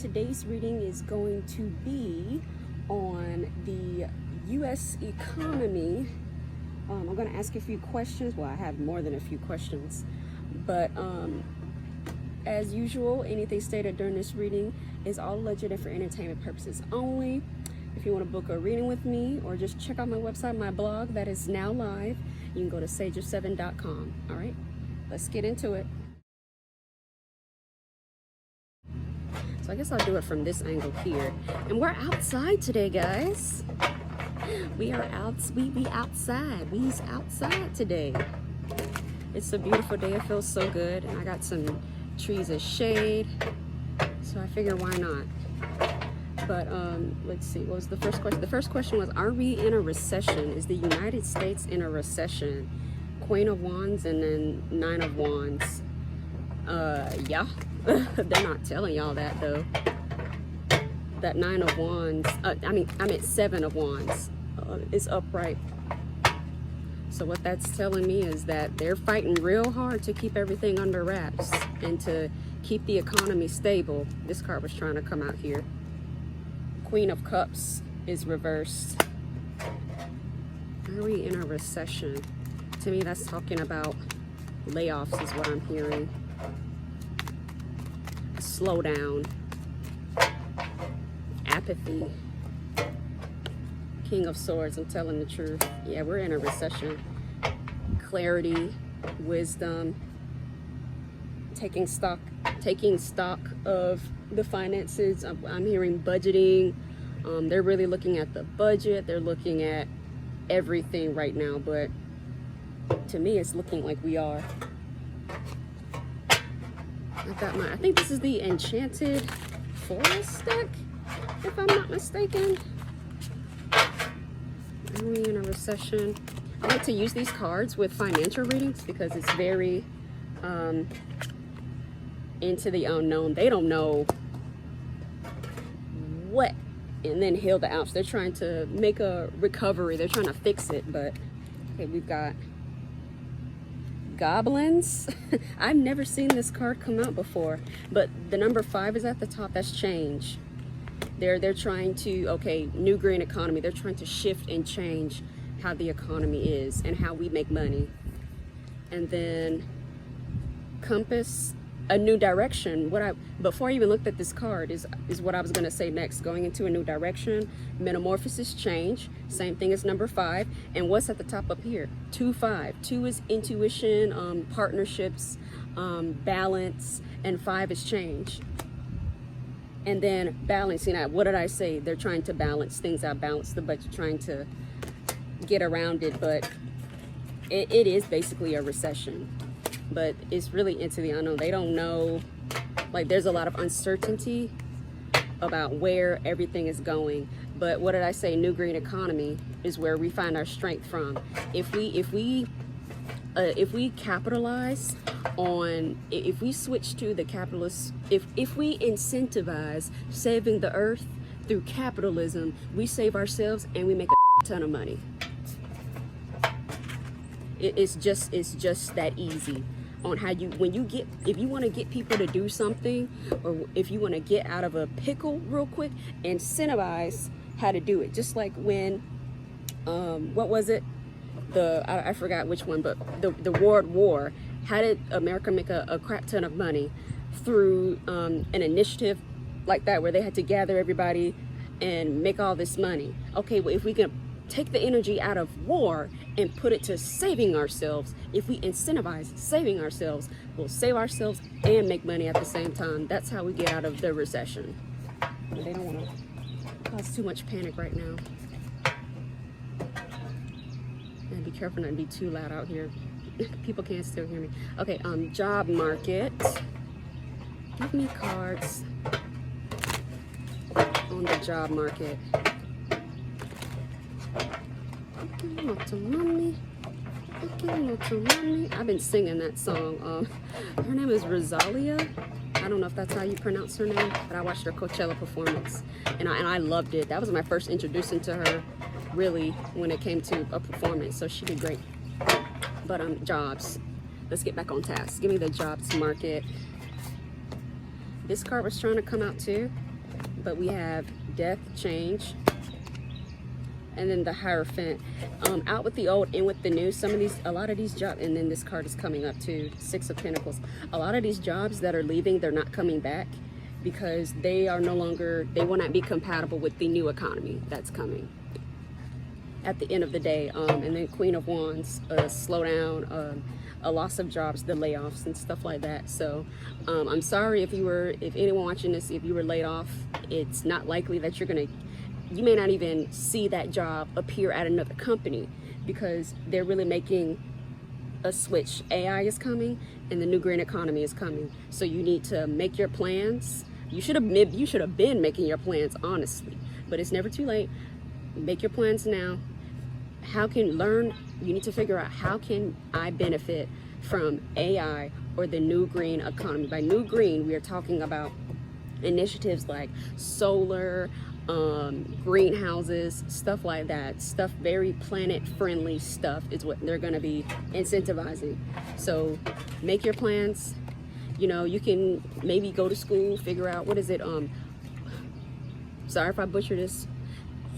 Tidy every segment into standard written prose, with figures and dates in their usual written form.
today's reading is going to be on the U.S. economy. I'm going to ask a few questions. Well, I have more than a few questions, but as usual, anything stated during this reading is all alleged and for entertainment purposes only. If you want to book a reading with me or just check out my website, my blog that is now live, you can go to sageof7.com. All right, let's get into it. So I guess I'll do it from this angle here. And we're outside today, guys. We are out. We outside. We's outside today. It's a beautiful day. It feels so good. And I got some trees of shade. So I figure why not? But let's see. What was the first question? The first question was, are we in a recession? Is the United States in a recession? Queen of Wands and then Nine of Wands. Yeah. They're not telling y'all that though. That Nine of Wands, I meant Seven of Wands is upright. So what that's telling me is that they're fighting real hard to keep everything under wraps and to keep the economy stable. This card was trying to come out here. Queen of Cups is reversed. Are we in a recession? To me, that's talking about layoffs is what I'm hearing. Slowdown, apathy. King of Swords, I'm telling the truth. Yeah, we're in a recession. Clarity, wisdom, taking stock of the finances. I'm hearing budgeting. They're really looking at the budget. They're looking at everything right now, but to me, it's looking like we are. I think this is the Enchanted Forest deck, if I'm not mistaken. Are we in a recession? I like to use these cards with financial readings because it's very into the unknown. They don't know what, and then heal the ouch. They're trying to make a recovery. They're trying to fix it, but okay, we've got goblins. I've never seen this card come out before, but the number 5 is at the top. That's change. They're trying to, okay, new green economy. They're trying to shift and change how the economy is and how we make money. And then compass, a new direction. Before I even looked at this card is what I was going to say next. Going into a new direction. Metamorphosis, change. Same thing as number 5. And what's at the top up here? 2, 5. 2 is intuition, partnerships, balance, and 5 is change. And then balancing out. What did I say? They're trying to balance things out, balance the budget, trying to get around it, but it is basically a recession. But it's really into the unknown. They don't know, like there's a lot of uncertainty about where everything is going. But what did I say? New green economy is where we find our strength from. If we capitalize on, if we switch to the capitalist, if we incentivize saving the earth through capitalism, we save ourselves and we make a ton of money. It's just that easy on how if you want to get people to do something, or if you want to get out of a pickle real quick, incentivize how to do it. Just like when what was it, I forgot which one, but the World War, how did America make a crap ton of money? Through an initiative like that, where they had to gather everybody and make all this money. Okay, well, if we can take the energy out of war and put it to saving ourselves, if we incentivize saving ourselves, we'll save ourselves and make money at the same time. That's how we get out of the recession. They don't want to cause too much panic right now. And be careful not to be too loud out here. People can't still hear me. Okay, job market. Give me cards on the job market. I've been singing that song. Her name is Rosalia. I don't know if that's how you pronounce her name, but I watched her Coachella performance and I loved it. That was my first introduction to her, really, when it came to a performance. So she did great. But jobs. Let's get back on task. Give me the jobs market. This card was trying to come out too. but we have death, change, and then the Hierophant. Out with the old, in with the new. A lot of these jobs, and then this card is coming up too, Six of Pentacles. A lot of these jobs that are leaving, they're not coming back because they are no longer, they will not be compatible with the new economy that's coming at the end of the day. And then Queen of Wands, slowdown, a loss of jobs, the layoffs and stuff like that. So I'm sorry if anyone watching this, if you were laid off. It's not likely that you may not even see that job appear at another company because they're really making a switch. AI is coming and the new green economy is coming. So you need to make your plans. You should have been making your plans, honestly, but it's never too late. Make your plans now. You need to figure out, how can I benefit from AI or the new green economy? By new green, we are talking about initiatives like solar, greenhouses, stuff like that. Stuff, very planet friendly stuff is what they're going to be incentivizing. So make your plans. You know, you can maybe go to school, figure out, what is it? Sorry if I butcher this.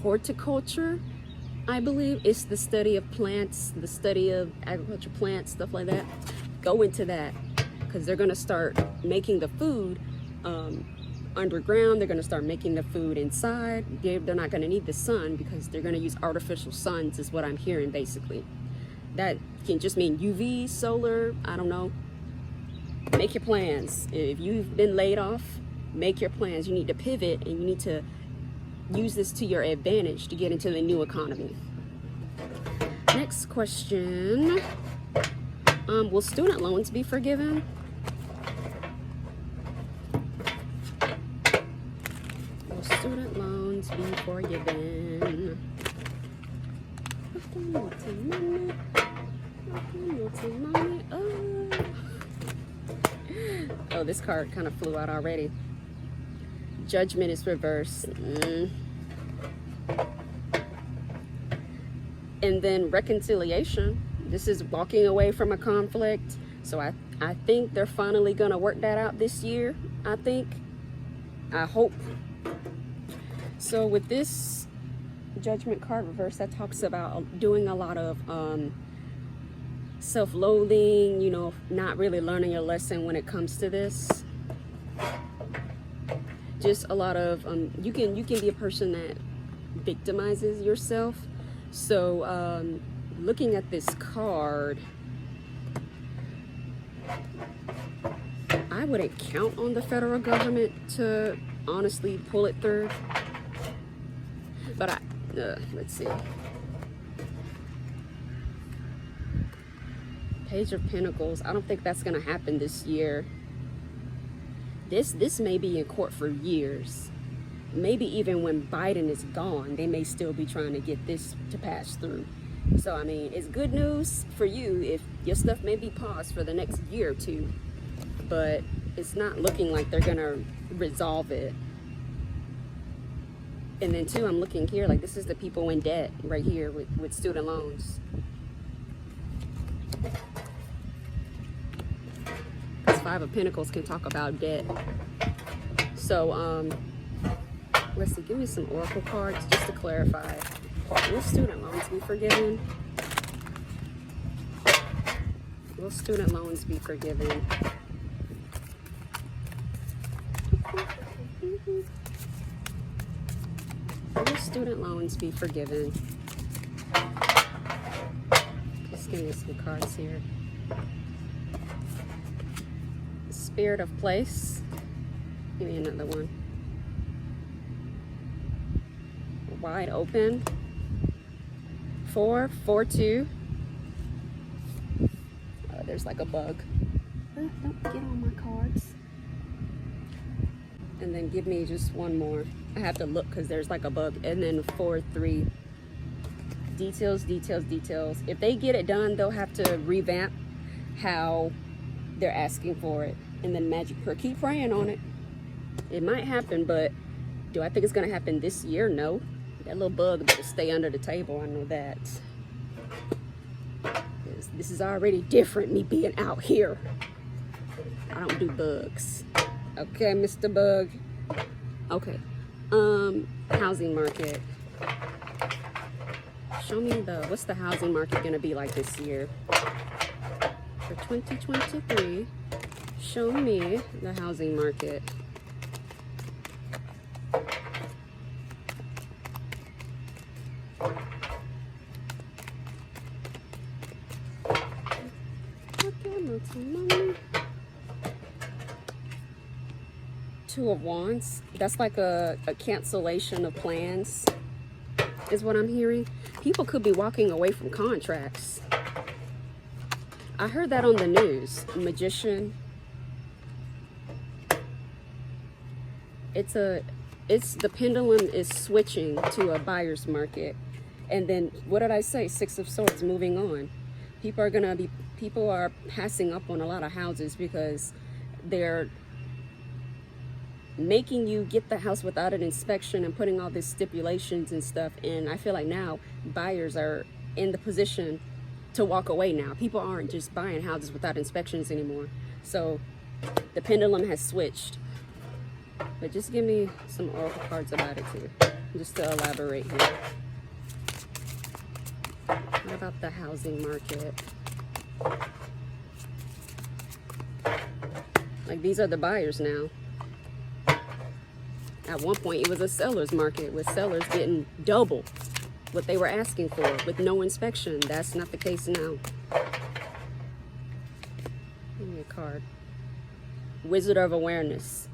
Horticulture, I believe. It's the study of plants, the study of agriculture, plants, stuff like that. Go into that because they're going to start making the food underground. They're going to start making the food inside. They're not going to need the sun because they're going to use artificial suns, is what I'm hearing basically. That can just mean UV, solar, I don't know. Make your plans. If you've been laid off, make your plans. You need to pivot and you need to use this to your advantage to get into the new economy. Next question. Will student loans be forgiven? Will student loans be forgiven? Oh, this card kind of flew out already. Judgment is reversed. And then reconciliation. This is walking away from a conflict. So I think they're finally gonna work that out this year. I hope. So with this Judgment card reverse, that talks about doing a lot of self-loathing, you know, not really learning your lesson when it comes to this. Just a lot of you can be a person that victimizes yourself. So looking at this card, I wouldn't count on the federal government to honestly pull it through, but let's see. Page of Pentacles, I don't think that's gonna happen this year. This may be in court for years. Maybe even when Biden is gone, they may still be trying to get this to pass through. So, I mean, it's good news for you if your stuff may be paused for the next year or two, but it's not looking like they're gonna resolve it. And then too, I'm looking here, like this is the people in debt right here with student loans. This Five of Pentacles can talk about debt. So, let's see, give me some oracle cards just to clarify. Will student loans be forgiven? Will student loans be forgiven? Will student loans be forgiven? Just give me some cards here. Spirit of Place. Give me another one. Wide Open. 4, 4, 2. There's like a bug. Don't get on my cards. And then give me just one more. I have to look because there's like a bug. And then 4, 3. Details, details, details. If they get it done, they'll have to revamp how they're asking for it. And then Magic Prayer. Keep praying on it. It might happen, but do I think it's going to happen this year? No. That little bug better stay under the table. I know that. This is already different, me being out here. I don't do bugs. Okay, Mr. Bug. Okay. Housing market. Show me what's the housing market gonna be like this year for 2023. Show me the housing market. Two of Wands. That's like a cancellation of plans, is what I'm hearing. People could be walking away from contracts. I heard that on the news. Magician. It's the pendulum is switching to a buyer's market. And then what did I say? Six of Swords, moving on. People are passing up on a lot of houses because they're making you get the house without an inspection and putting all these stipulations and stuff. And I feel like now buyers are in the position to walk away now. People aren't just buying houses without inspections anymore. So the pendulum has switched. But just give me some oracle cards about it too, just to elaborate here. What about the housing market? Like, these are the buyers now. At one point, it was a seller's market with sellers getting double what they were asking for with no inspection. That's not the case now. Give me a card. Wizard of Awareness.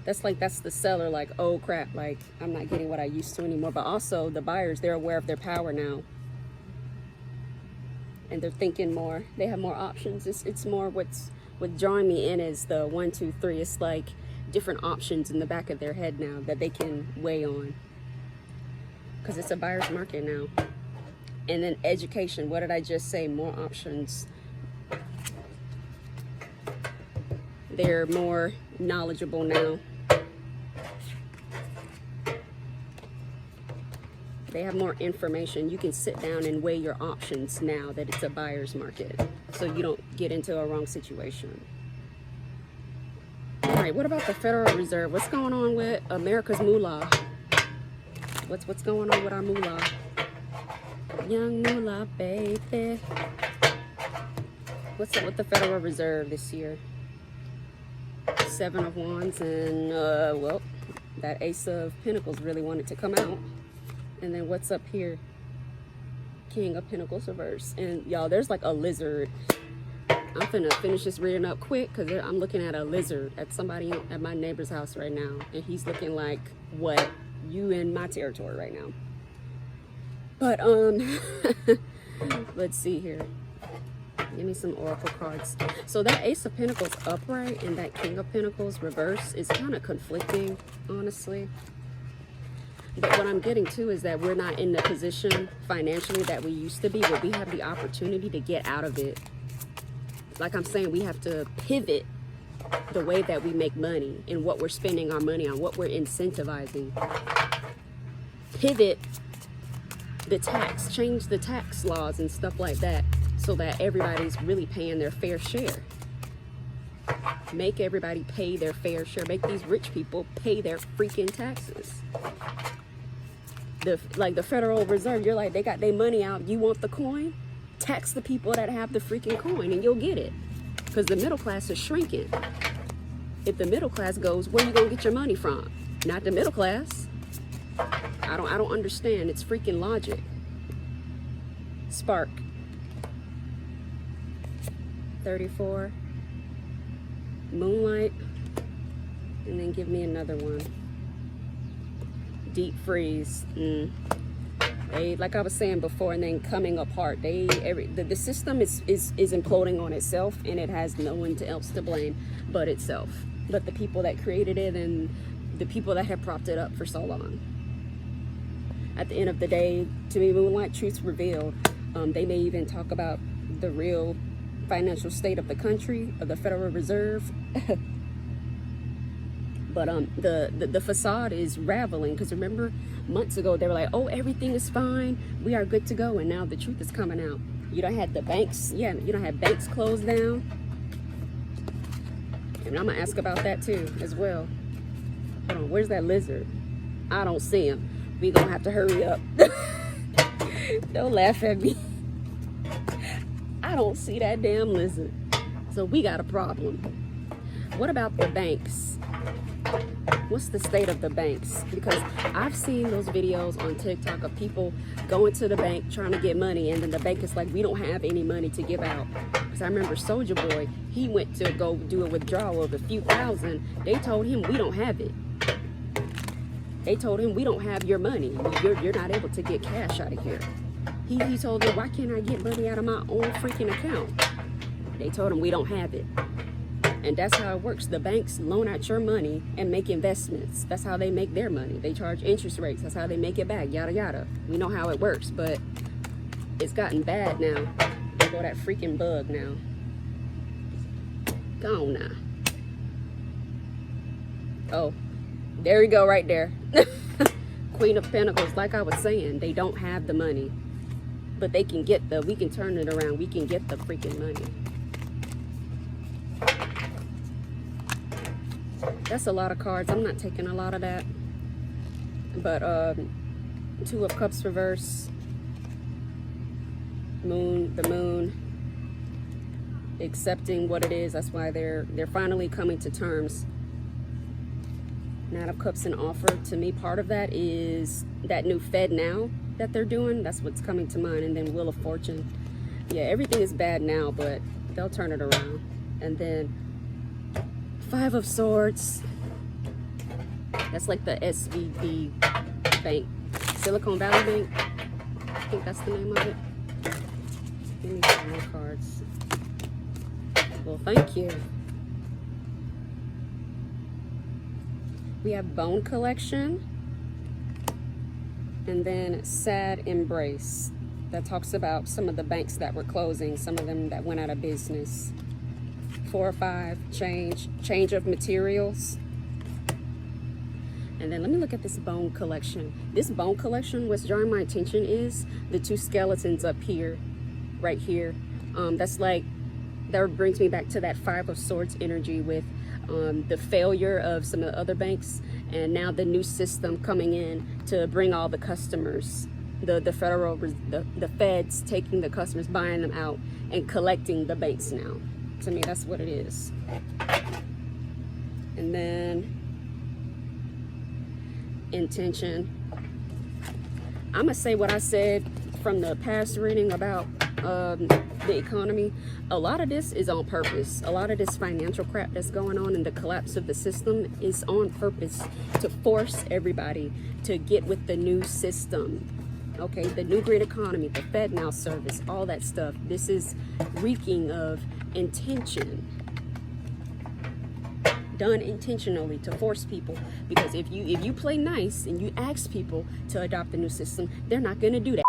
That's the seller, like, oh crap, like, I'm not getting what I used to anymore. But also the buyers, they're aware of their power now. And they're thinking more. They have more options. It's more what's drawing me in is the 1, 2, 3. It's like different options in the back of their head now that they can weigh on. Because it's a buyer's market now. And then education. What did I just say? More options. They're more knowledgeable now. They have more information. You can sit down and weigh your options now that it's a buyer's market, so you don't get into a wrong situation. All right, what about the Federal Reserve? What's going on with America's moolah? What's going on with our moolah? Young moolah, baby. What's up with the Federal Reserve this year? 7 of Wands and, well, that Ace of Pentacles really wanted to come out. And then what's up here? King of Pentacles reverse. And y'all, there's like a lizard. I'm finna finish this reading up quick because I'm looking at a lizard at somebody at my neighbor's house right now. And he's looking like, what? You in my territory right now. But, let's see here. Give me some oracle cards. So that Ace of Pentacles upright and that King of Pentacles reverse is kind of conflicting, honestly. But what I'm getting to is that we're not in the position financially that we used to be, where we have the opportunity to get out of it. Like I'm saying, we have to pivot the way that we make money and what we're spending our money on, what we're incentivizing. Pivot the tax, change the tax laws and stuff like that so that everybody's really paying their fair share. Make everybody pay their fair share. Make these rich people pay their freaking taxes. Like the Federal Reserve, you're like, they got their money out. You want the coin? Tax the people that have the freaking coin and you'll get it. Because the middle class is shrinking. If the middle class goes, where you gonna get your money from? Not the middle class. I don't understand. It's freaking logic. Spark. 34. Moonlight. And then give me another one. Deep freeze. They, like I was saying before, and then coming apart. The system is imploding on itself, and it has no one else to blame but itself. But the people that created it and the people that have propped it up for so long. At the end of the day, to me, Moonlight, truth's revealed. They may even talk about the real financial state of the country, of the Federal Reserve. But the facade is raveling, because remember months ago they were like, oh, everything is fine, we are good to go, and now the truth is coming out. You don't have the banks, you don't have banks closed down, and I'm gonna ask about that too as well. Hold on, where's that lizard? I don't see him. We gonna have to hurry up. Don't laugh at me. I don't see that damn lizard. So we got a problem. What about the banks? What's the state of the banks? Because I've seen those videos on TikTok of people going to the bank trying to get money, and then the bank is like, we don't have any money to give out. Because I remember Soulja Boy, he went to go do a withdrawal of a few thousand. They told him, we don't have it. They told him, we don't have your money. You're not able to get cash out of here. He told them, why can't I get money out of my own freaking account? They told him, we don't have it. And that's how it works. The banks loan out your money and make investments. That's how they make their money. They charge interest rates. That's how they make it back, yada, yada. We know how it works, but it's gotten bad now. There go that freaking bug now. Go on now. Oh, there you go right there. Queen of Pentacles, like I was saying, they don't have the money. But they can get we can turn it around. We can get the freaking money. That's a lot of cards. I'm not taking a lot of that. But Two of Cups reverse. The moon. Accepting what it is. That's why they're finally coming to terms. Knight of Cups and offer. To me, part of that is that new Fed now that they're doing. That's what's coming to mind. And then Wheel of Fortune. Yeah, everything is bad now, but they'll turn it around. And then Five of Swords. That's like the SVB bank. Silicon Valley Bank. I think that's the name of it. Give me some more cards. Well, thank you. We have Bone Collection. And then Sad Embrace. That talks about some of the banks that were closing. Some of them that went out of business. 4 or 5, change of materials. And then let me look at this Bone Collection. This Bone Collection, what's drawing my attention is the 2 skeletons up here, right here. That's like, that brings me back to that 5 of Swords energy with the failure of some of the other banks, and now the new system coming in to bring all the customers, the feds taking the customers, buying them out, and collecting the banks now. To me, that's what it is. And then intention. I'm gonna say what I said from the past reading about the economy. A lot of this is on purpose. A lot of this financial crap that's going on and the collapse of the system is on purpose to force everybody to get with the new system. Okay, the new grid economy, the Fed now service, all that stuff. This is reeking of intention, done intentionally to force people. Because if you play nice and you ask people to adopt the new system, they're not gonna do that.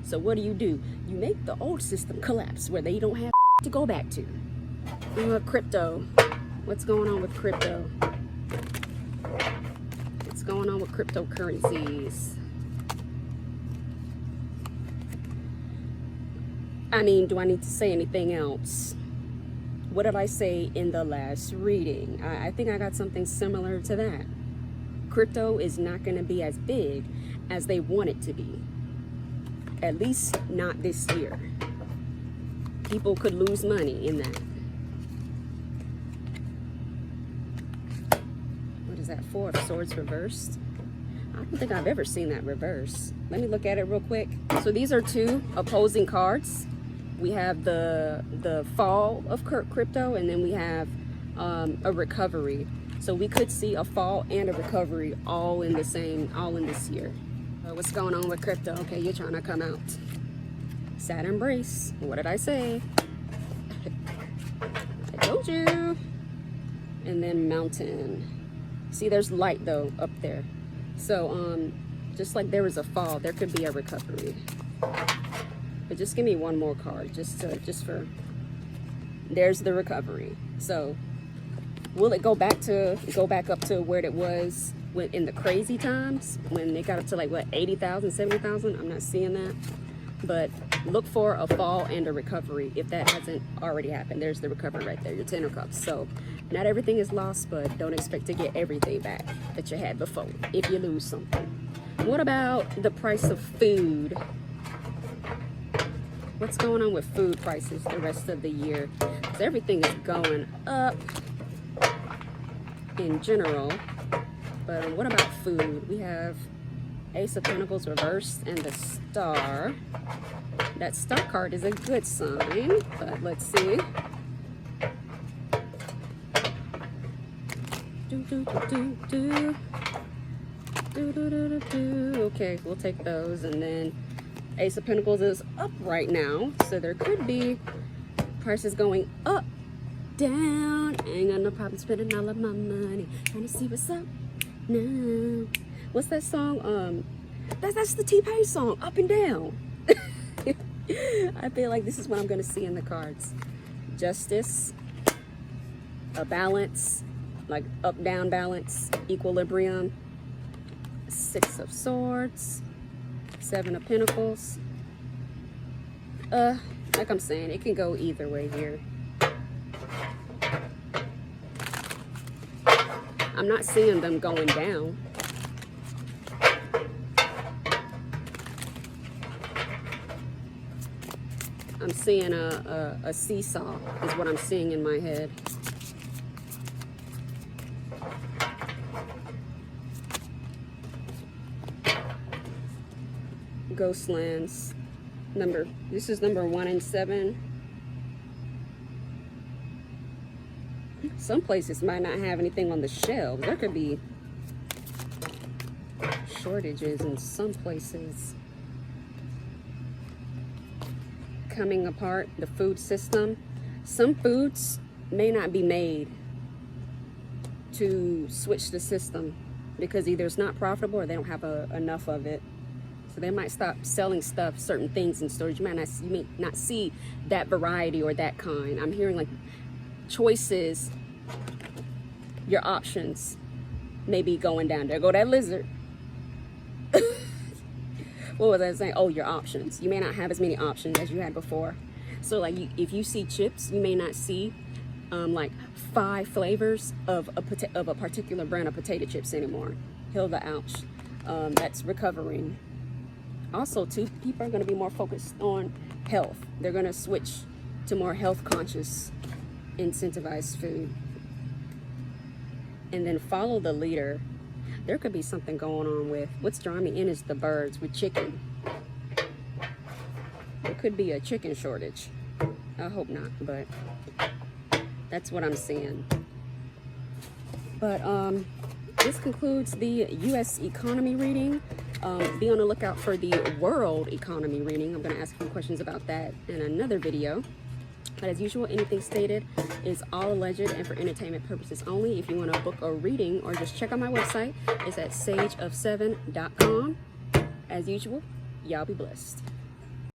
So what do? You make the old system collapse where they don't have to go back to. Crypto. What's going on with crypto? What's going on with cryptocurrencies? I mean, do I need to say anything else? What did I say in the last reading? I think I got something similar to that. Crypto is not going to be as big as they want it to be. At least not this year. People could lose money in that. What is that? 4 of Swords reversed. I don't think I've ever seen that reverse. Let me look at it real quick. So these are 2 opposing cards. We have the fall of crypto, and then we have a recovery. So we could see a fall and a recovery all in this year. What's going on with crypto? Okay, you're trying to come out. Sad Embrace. What did I say? I told you. And then Mountain. See, there's light though up there. So just like there was a fall, there could be a recovery. But just give me one more card, just for. There's the recovery. So will it go back up to where it was in the crazy times when they got up to like what, 80,000, 70,000? I'm not seeing that. But look for a fall and a recovery if that hasn't already happened. There's the recovery right there, your 10 of cups. So not everything is lost, but don't expect to get everything back that you had before if you lose something. What about the price of food? What's going on with food prices the rest of the year? Because everything is going up in general. But what about food? We have Ace of Pentacles reversed and the Star. That Star card is a good sign, but let's see. Okay, we'll take those. And then Ace of Pentacles is up right now, so there could be prices going up, down. Ain't got no problem spending all of my money. Trying to see what's up now. What's that song? That's the T-Pain song, Up and Down. I feel like this is what I'm going to see in the cards. Justice, a balance, like up-down balance, equilibrium, Six of Swords, Seven of Pentacles. Like I'm saying, it can go either way here. I'm not seeing them going down. I'm seeing a seesaw is what I'm seeing in my head. Ghostlands. This is number 1 and 7. Some places might not have anything on the shelves. There could be shortages in some places. Coming apart, the food system. Some foods may not be made to switch the system because either it's not profitable or they don't have enough of it. So they might stop selling stuff, certain things in stores. You may not see that variety or that kind. I'm hearing like choices, your options may be going down. There go that lizard. What was I saying? Oh, your options. You may not have as many options as you had before. So like if you see chips, you may not see like 5 flavors of a particular brand of potato chips anymore. Hilda, ouch. That's recovering. Also, too, people are going to be more focused on health. They're going to switch to more health conscious, incentivized food. And then follow the leader. There could be something going on with, what's drawing me in is the birds with chicken. There could be a chicken shortage. I hope not, but that's what I'm seeing. But this concludes the U.S. economy reading. Be on the lookout for the world economy reading. I'm going to ask you questions about that in another video. But as usual, anything stated is all alleged and for entertainment purposes only. If you want to book a reading or just check out my website, it's at sageof7.com. As usual, y'all be blessed.